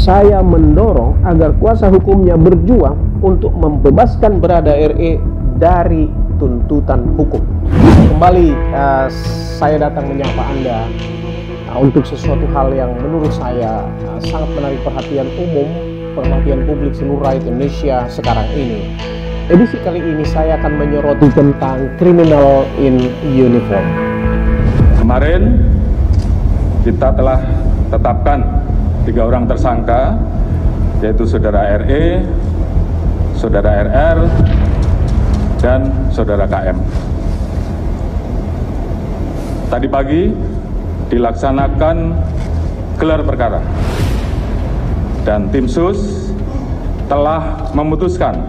saya mendorong agar kuasa hukumnya berjuang untuk membebaskan Brada RE dari tuntutan hukum. Kembali saya datang menyapa Anda untuk sesuatu hal yang menurut saya sangat menarik perhatian umum, perhatian publik seluruh rakyat Indonesia sekarang ini. Edisi kali ini saya akan menyoroti tentang criminal in uniform. Kemarin kita telah tetapkan 3 orang tersangka, yaitu Saudara RE, Saudara RR, dan Saudara KM. Tadi pagi dilaksanakan gelar perkara dan tim sus telah memutuskan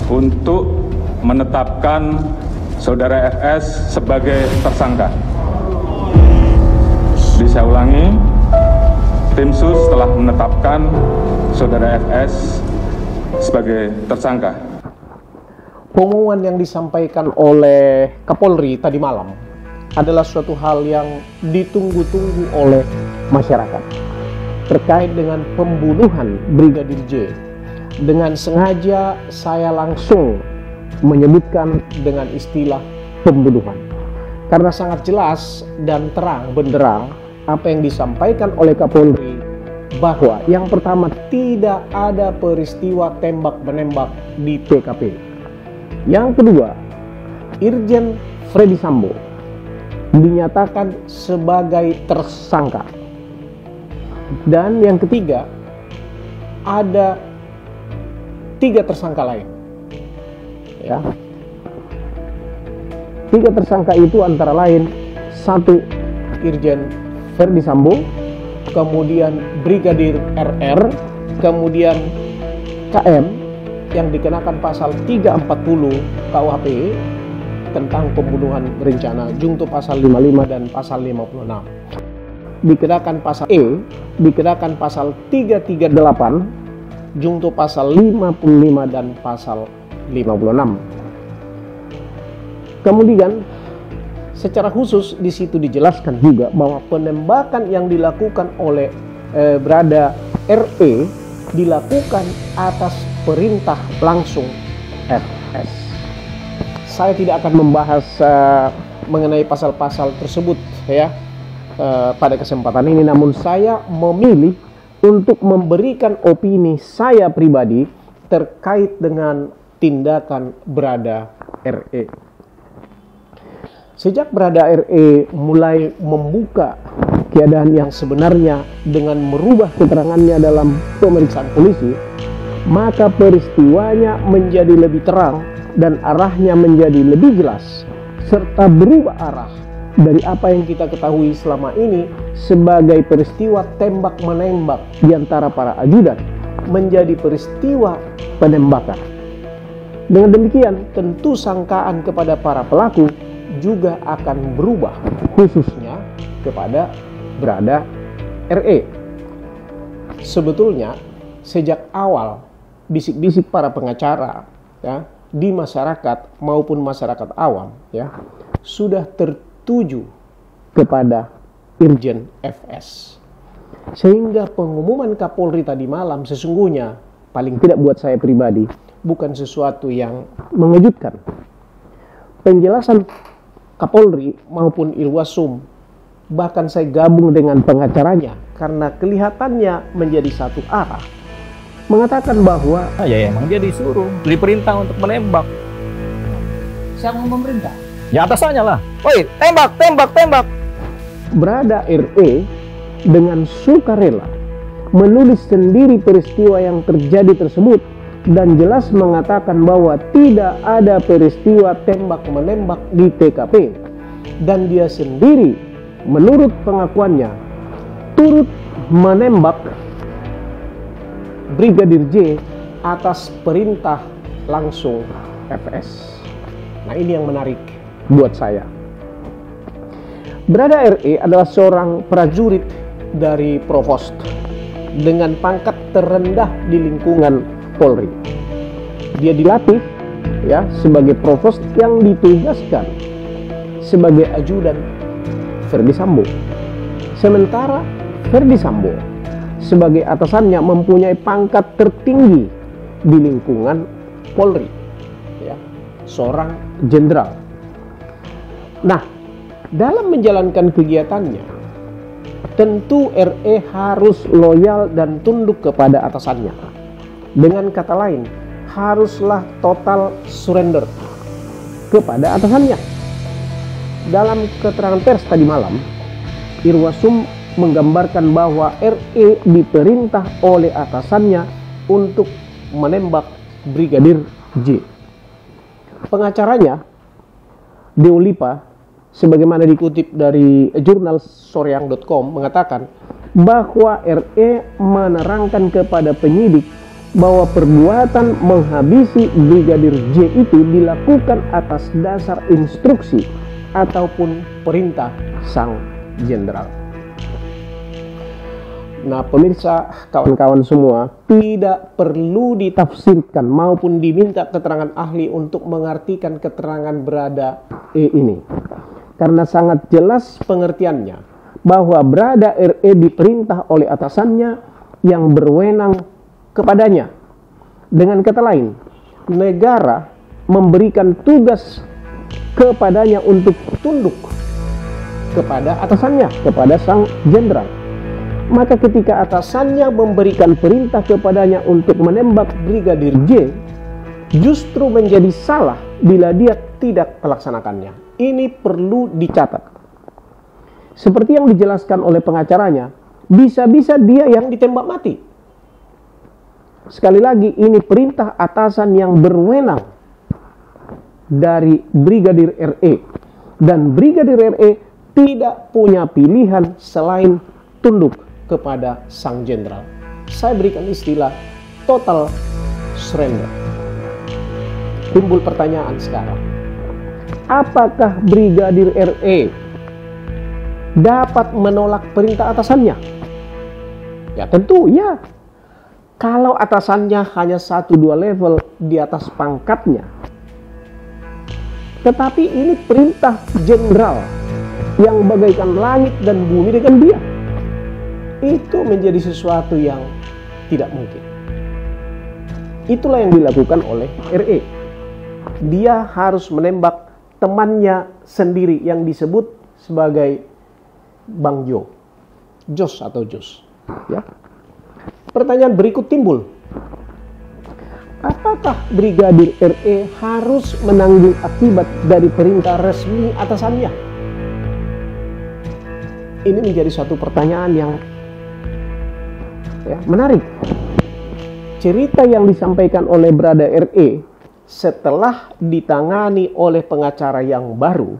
untuk menetapkan Saudara FS sebagai tersangka. Saya ulangi, tim sus telah menetapkan Saudara FS sebagai tersangka. Pengumuman yang disampaikan oleh Kapolri tadi malam adalah suatu hal yang ditunggu-tunggu oleh masyarakat terkait dengan pembunuhan Brigadir J. Dengan sengaja saya langsung menyebutkan dengan istilah pembunuhan karena sangat jelas dan terang benderang apa yang disampaikan oleh Kapolri, bahwa yang pertama tidak ada peristiwa tembak-menembak di TKP. Yang kedua, Irjen Freddy Sambo dinyatakan sebagai tersangka. Dan yang ketiga, ada 3 tersangka lain. Ya. 3 tersangka itu antara lain 1 Irjen Freddy Sambo, kemudian Brigadir RR, kemudian KM yang dikenakan pasal 340 KUHP tentang pembunuhan berencana, junto pasal 55 dan pasal 56. Dikenakan pasal E, dikenakan pasal 338, junto pasal 55 dan pasal 56. Kemudian secara khusus di situ dijelaskan juga bahwa penembakan yang dilakukan oleh Brada RE dilakukan atas perintah langsung FS. Saya tidak akan membahas mengenai pasal-pasal tersebut ya pada kesempatan ini, namun saya memilih untuk memberikan opini saya pribadi terkait dengan tindakan Brada RE. Sejak Brada RE mulai membuka keadaan yang sebenarnya dengan merubah keterangannya dalam pemeriksaan polisi, maka peristiwanya menjadi lebih terang dan arahnya menjadi lebih jelas, serta berubah arah dari apa yang kita ketahui selama ini sebagai peristiwa tembak-menembak di antara para ajudan menjadi peristiwa penembakan. Dengan demikian, tentu sangkaan kepada para pelaku juga akan berubah, khususnya kepada Brada RE. Sebetulnya sejak awal bisik-bisik para pengacara ya di masyarakat maupun masyarakat awam ya sudah tertuju kepada Irjen FS, sehingga pengumuman Kapolri tadi malam sesungguhnya paling tidak buat saya pribadi bukan sesuatu yang mengejutkan. Penjelasan Kapolri maupun Irwasum, bahkan saya gabung dengan pengacaranya karena kelihatannya menjadi satu arah, mengatakan bahwa ya emang dia disuruh, diperintah untuk menembak. Siapa yang memerintah? Ya atasannya lah. Woi, tembak, tembak, tembak. Brada RE dengan sukarela menulis sendiri peristiwa yang terjadi tersebut dan jelas mengatakan bahwa tidak ada peristiwa tembak-menembak di TKP, dan dia sendiri menurut pengakuannya turut menembak Brigadir J atas perintah langsung FS. Nah, ini yang menarik buat saya. Brada RE adalah seorang prajurit dari Provos dengan pangkat terendah di lingkungan Polri. Dia dilatih ya sebagai Provos yang ditugaskan sebagai ajudan Freddy Sambo. Sementara Freddy Sambo sebagai atasannya mempunyai pangkat tertinggi di lingkungan Polri, ya, seorang jenderal. Nah, dalam menjalankan kegiatannya, tentu RE harus loyal dan tunduk kepada atasannya. Dengan kata lain, haruslah total surrender kepada atasannya. Dalam keterangan pers tadi malam, Irwasum menggambarkan bahwa RE diperintah oleh atasannya untuk menembak Brigadir J. Pengacaranya, Deolipa, sebagaimana dikutip dari jurnal soreang.com, mengatakan bahwa RE menerangkan kepada penyidik bahwa perbuatan menghabisi Brigadir J itu dilakukan atas dasar instruksi ataupun perintah sang jenderal. Nah, pemirsa, kawan-kawan semua, tidak perlu ditafsirkan maupun diminta keterangan ahli untuk mengartikan keterangan berada E ini. Karena sangat jelas pengertiannya bahwa berada RE diperintah oleh atasannya yang berwenang kepadanya. Dengan kata lain, negara memberikan tugas kepadanya untuk tunduk kepada atasannya, kepada sang jenderal. Maka ketika atasannya memberikan perintah kepadanya untuk menembak Brigadir J, justru menjadi salah bila dia tidak melaksanakannya. Ini perlu dicatat. Seperti yang dijelaskan oleh pengacaranya, bisa-bisa dia yang ditembak mati. Sekali lagi, ini perintah atasan yang berwenang dari Brigadir RE. Dan Brigadir RE tidak punya pilihan selain tunduk kepada sang jenderal. Saya berikan istilah total surrender. Timbul pertanyaan sekarang, apakah Brigadir RE dapat menolak perintah atasannya? Ya tentu ya. Kalau atasannya hanya 1-2 level di atas pangkatnya. Tetapi ini perintah jenderal yang bagaikan langit dan bumi dengan dia. Itu menjadi sesuatu yang tidak mungkin. Itulah yang dilakukan oleh RE. Dia harus menembak temannya sendiri yang disebut sebagai Bang Jos atau Jos. Ya. Pertanyaan berikut timbul. Apakah Brigadir RE harus menanggung akibat dari perintah resmi atasannya? Ini menjadi suatu pertanyaan yang menarik. Cerita yang disampaikan oleh Brada RE setelah ditangani oleh pengacara yang baru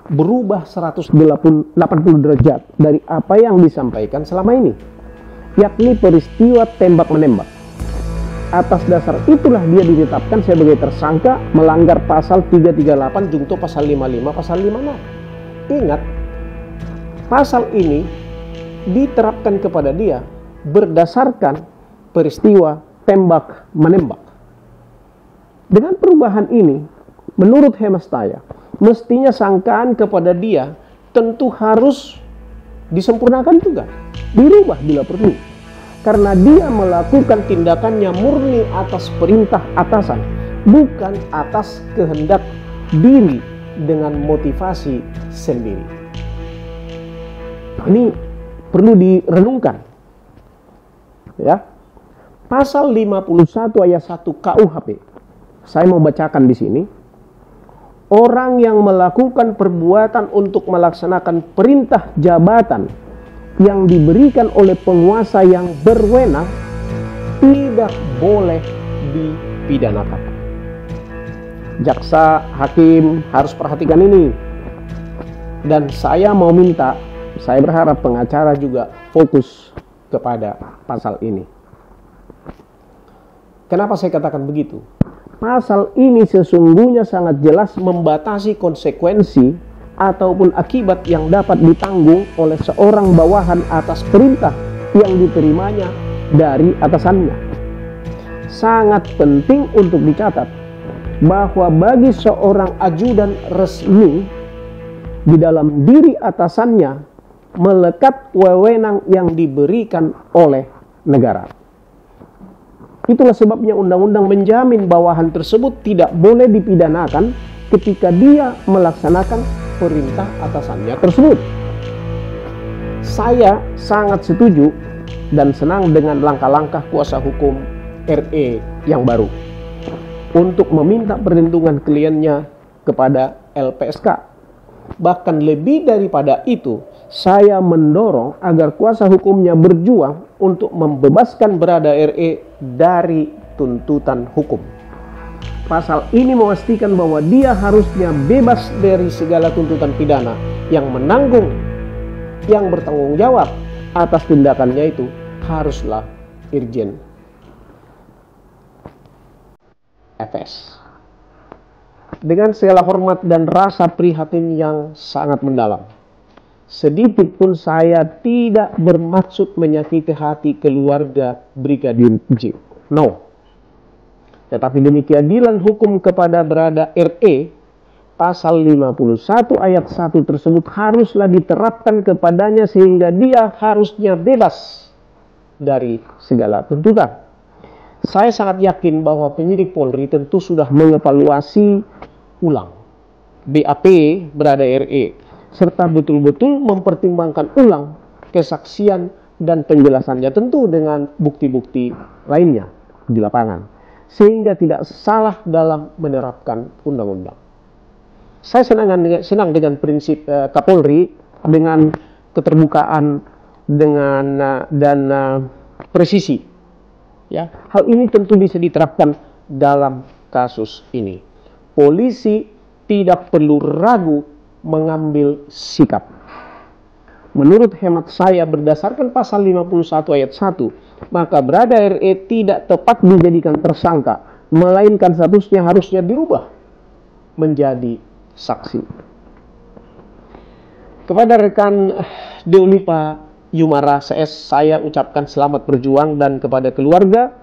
berubah 180 derajat dari apa yang disampaikan selama ini, yakni peristiwa tembak-menembak. Atas dasar itulah dia ditetapkan sebagai tersangka melanggar pasal 338 junto pasal 55 pasal 56. Ingat, pasal ini diterapkan kepada dia berdasarkan peristiwa tembak-menembak. Dengan perubahan ini, menurut Hemastaya, mestinya sangkaan kepada dia tentu harus disempurnakan juga, dirubah bila perlu. Karena dia melakukan tindakannya murni atas perintah atasan, bukan atas kehendak diri dengan motivasi sendiri. Ini perlu direnungkan. Ya. Pasal 51 ayat 1 KUHP. Saya mau bacakan di sini. Orang yang melakukan perbuatan untuk melaksanakan perintah jabatan yang diberikan oleh penguasa yang berwenang tidak boleh dipidanakan. Jaksa, hakim harus perhatikan ini. Dan saya mau minta, saya berharap pengacara juga fokus kepada pasal ini. Kenapa saya katakan begitu? Pasal ini sesungguhnya sangat jelas membatasi konsekuensi ataupun akibat yang dapat ditanggung oleh seorang bawahan atas perintah yang diterimanya dari atasannya. Sangat penting untuk dicatat bahwa bagi seorang ajudan resmi di dalam diri atasannya melekat wewenang yang diberikan oleh negara. Itulah sebabnya undang-undang menjamin bawahan tersebut tidak boleh dipidanakan ketika dia melaksanakan perintah atasannya tersebut. Saya sangat setuju dan senang dengan langkah-langkah kuasa hukum RE yang baru untuk meminta perlindungan kliennya kepada LPSK. Bahkan lebih daripada itu, saya mendorong agar kuasa hukumnya berjuang untuk membebaskan Berada RE dari tuntutan hukum. Pasal ini memastikan bahwa dia harusnya bebas dari segala tuntutan pidana, yang menanggung, yang bertanggung jawab atas tindakannya itu haruslah Irjen FS. Dengan segala hormat dan rasa prihatin yang sangat mendalam, sedikit pun saya tidak bermaksud menyakiti hati keluarga Brigadir J. No. Tetapi demi keadilan hukum kepada Berada RE, pasal 51 ayat 1 tersebut haruslah diterapkan kepadanya sehingga dia harusnya bebas dari segala tuntutan. Saya sangat yakin bahwa penyidik Polri tentu sudah mengevaluasi ulang BAP Berada RE serta betul-betul mempertimbangkan ulang kesaksian dan penjelasannya, tentu dengan bukti-bukti lainnya di lapangan, sehingga tidak salah dalam menerapkan undang-undang. Saya senang dengan prinsip Kapolri, dengan keterbukaan, dan presisi. Ya, hal ini tentu bisa diterapkan dalam kasus ini. Polisi tidak perlu ragu mengambil sikap. Menurut hemat saya, berdasarkan pasal 51 ayat 1, maka Berada RE tidak tepat dijadikan tersangka, melainkan statusnya harusnya dirubah menjadi saksi. Kepada rekan Deolipa Yumara CS, saya ucapkan selamat berjuang, dan kepada keluarga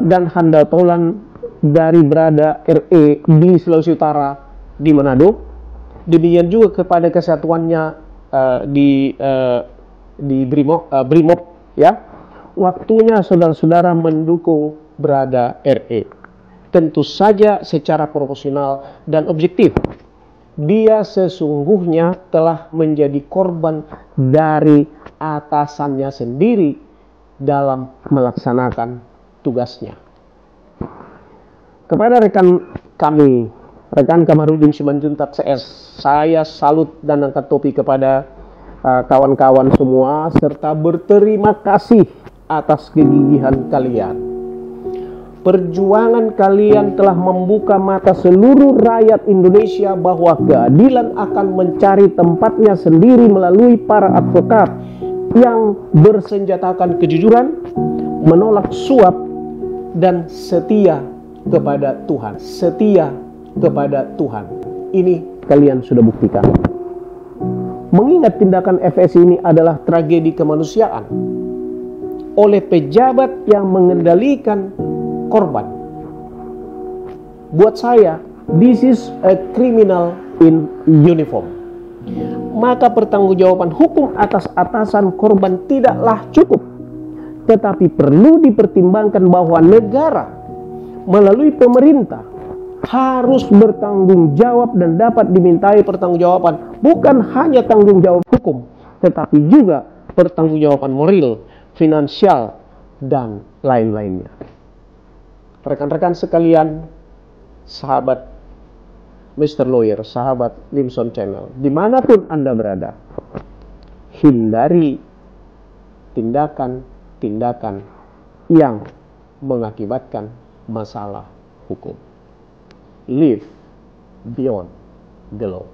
dan handatolan dari Berada RE di Sulawesi Utara, di Manado, demikian juga kepada kesatuannya di Brimob, ya. Waktunya saudara-saudara mendukung Berada RE, tentu saja secara proporsional dan objektif. Dia sesungguhnya telah menjadi korban dari atasannya sendiri dalam melaksanakan tugasnya. Kepada rekan kami, rekan Kamarudin Simanjuntak CS, saya salut dan angkat topi kepada kawan-kawan semua, serta berterima kasih atas kegigihan kalian. Perjuangan kalian telah membuka mata seluruh rakyat Indonesia bahwa keadilan akan mencari tempatnya sendiri melalui para advokat yang bersenjatakan kejujuran, menolak suap, dan setia kepada Tuhan. Setia kepada Tuhan. Ini kalian sudah buktikan. Mengingat tindakan FS ini adalah tragedi kemanusiaan oleh pejabat yang mengendalikan korban. Buat saya, this is a criminal in uniform. Maka pertanggungjawaban hukum atas atasan korban tidaklah cukup, tetapi perlu dipertimbangkan bahwa negara melalui pemerintah harus bertanggung jawab dan dapat dimintai pertanggungjawaban, bukan hanya tanggung jawab hukum, tetapi juga pertanggungjawaban moral, finansial, dan lain-lainnya. Rekan-rekan sekalian, sahabat Mr. Lawyer, sahabat Limson Channel, dimanapun Anda berada, hindari tindakan-tindakan yang mengakibatkan masalah hukum. Live beyond the law.